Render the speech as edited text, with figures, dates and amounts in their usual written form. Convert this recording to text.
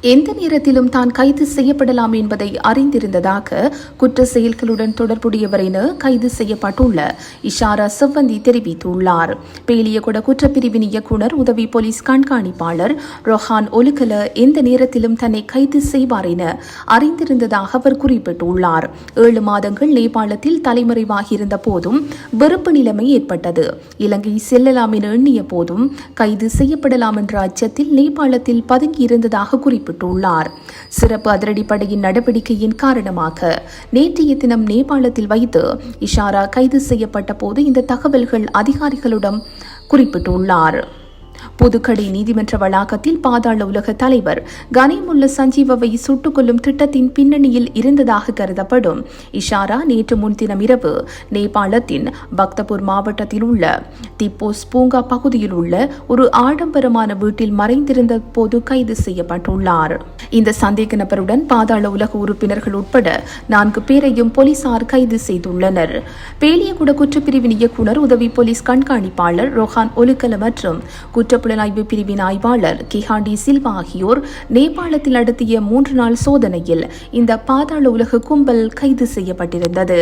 எந்த நேரத்திலும் தான் கைது செய்யப்படலாம் என்பதை அறிந்திருந்ததாக குற்ற செயல்களுடன் தொடர்புடையவர் என கைது செய்யப்பட்டுள்ள இஷாரா செவ்வந்தி தெரிவித்துள்ளார். பேலியகொட குற்றப்பிரிவின் இயக்குநர் உதவி போலீஸ் கண்காணிப்பாளர் ரொஹான் ஒலுகல எந்த நேரத்திலும் தன்னை கைது செய்வார் என அறிந்திருந்ததாக அவர் குறிப்பிட்டுள்ளார். 7 மாதங்கள் நேபாளத்தில் தலைமறைவாகியிருந்த போதும் வெறுப்பு நிலைமை ஏற்பட்டது. இலங்கை செல்லலாம் என எண்ணிய போதும் கைது செய்யப்படலாம் என்ற அச்சத்தில் நேபாளத்தில் பதுங்கியிருந்ததாக குறிப்பிட்டார். சிறப்பு அதிரடிப்படையின் நடவடிக்கையின் காரணமாக நேற்றைய தினம் நேபாளத்தில் வைத்து இஷாரா கைது செய்யப்பட்ட போது இந்த தகவல்கள் அதிகாரிகளிடம் குறிப்பிட்டுள்ளார். புதுக்கடை நீதிமன்ற வளாகத்தில் பாதாள உலக தலைவர் கனிமுல்ல சஞ்சீவவை சுட்டுக் கொல்லும் திட்டத்தின் பின்னணியில் இருந்ததாக கருதப்படும் இஷாரா நேற்று முன்தினம் இரவு நேபாளத்தின் பக்தபூர் மாவட்டத்தில் உள்ள திப்போஸ் பூங்கா பகுதியில் உள்ள ஒரு ஆடம்பரமான வீட்டில் மறைந்திருந்த போது கைது செய்யப்பட்டுள்ளார். இந்த சந்தேக நபருடன் பாதாள உலக உறுப்பினர்கள் உட்பட 4 பேரையும் போலீசார் கைது செய்துள்ளனர். பேலியகுட குற்றப்பிரிவின் இயக்குநர் உதவி போலீஸ் கண்காணிப்பாளர் ரொஹான் ஒலுகல மற்றும் குற்றப்புலனாய்வு பிரிவின் ஆய்வாளர் கிஹாண்டி சில்வா ஆகியோர் நேபாளத்தில் நடத்திய 3 நாள் சோதனையில் இந்த பாதாள உலக கும்பல் கைது செய்யப்பட்டிருந்தது.